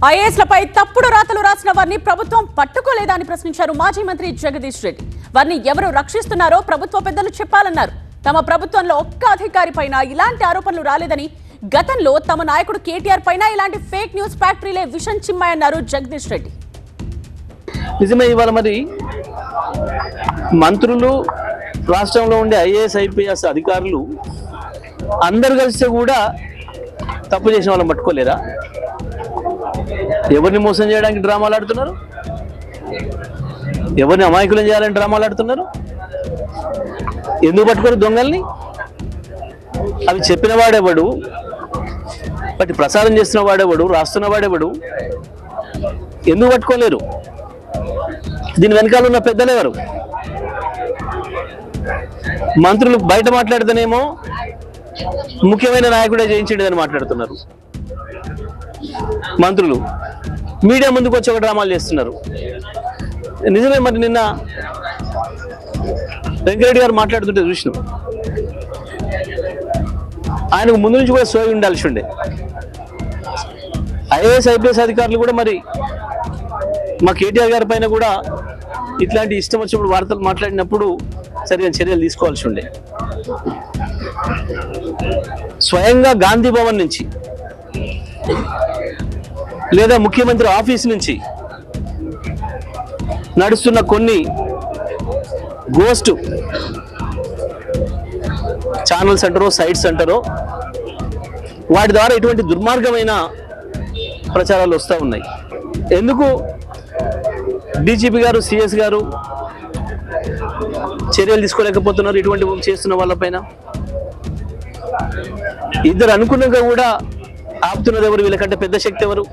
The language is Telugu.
ఐఏఎస్లపై తప్పుడు రాతలు రాసిన వారిని ప్రభుత్వం పట్టుకోలేదా అని ప్రశ్నించారు మాజీ మంత్రి జగదీష్ రెడ్డి. వారిని ఎవరు రక్షిస్తున్నారో ప్రభుత్వ పెద్దలు చెప్పాలన్నారు. తమ ప్రభుత్వంలో ఒక్క అధికారి పైన ఇలాంటి ఆరోపణలు రాలేదని, గతంలో తమ నాయకుడు కేటీఆర్ పైన ఇలాంటి ఫేక్ న్యూస్ ఫ్యాక్టరీలే విషం చిమ్మాయన్నారు జగదీష్ రెడ్డి. నిజమే, ఇవాళ మరి మంత్రులు, రాష్ట్రంలో ఉండే ఐఏఎస్ ఐపీఎస్ అధికారులు అందరు కలిస్తే కూడా తప్పు చేసిన వాళ్ళని పట్టుకోలేరా? ఎవరిని మోసం చేయడానికి డ్రామాలు ఆడుతున్నారు? ఎవరిని అమాయకులను చేయాలని డ్రామాలు ఆడుతున్నారు? ఎందుకు పట్టుకోరు దొంగల్ని? అవి చెప్పిన వాడెవడు, వాటి ప్రసారం చేస్తున్న వాడెవడు, రాస్తున్న వాడెవడు? ఎందుకు పట్టుకోలేరు? దీని వెనకాల ఉన్న పెద్దలెవరు? మంత్రులు బయట మాట్లాడితేనేమో ముఖ్యమైన నాయకుడే చేయించండి మాట్లాడుతున్నారు. మంత్రులు మీడియా ముందుకు వచ్చి ఒక డ్రామాలు చేస్తున్నారు. నిజమే, మరి నిన్న వెంకరెడ్డి గారు మాట్లాడుతుంటే చూసినాం. ఆయనకు ముందు నుంచి కూడా సోయి ఉండాల్సి ఉండే. ఐఏఎస్ ఐపీఎస్ అధికారులు కూడా మరి మా కేటీఆర్ గారి పైన కూడా ఇట్లాంటి ఇష్టం వచ్చినప్పుడు వార్తలు మాట్లాడినప్పుడు సరైన చర్యలు తీసుకోవాల్సి ఉండే. స్వయంగా గాంధీ భవన్ నుంచి లేదా ముఖ్యమంత్రి ఆఫీస్ నుంచి నడుస్తున్న కొన్ని గోస్ట్ ఛానల్స్ అంటారో, సైట్స్ అంటారో, వాటి ద్వారా ఇటువంటి దుర్మార్గమైన ప్రచారాలు వస్తూ ఉన్నాయి. ఎందుకు డీజీపీ గారు, సిఎస్ గారు చర్యలు తీసుకోలేకపోతున్నారు ఇటువంటి చేస్తున్న వాళ్ళపైన? ఇద్దరు అనుకున్నాక కూడా ఆపుతున్నది ఎవరు? వీళ్ళకంటే పెద్ద శక్తి ఎవరు?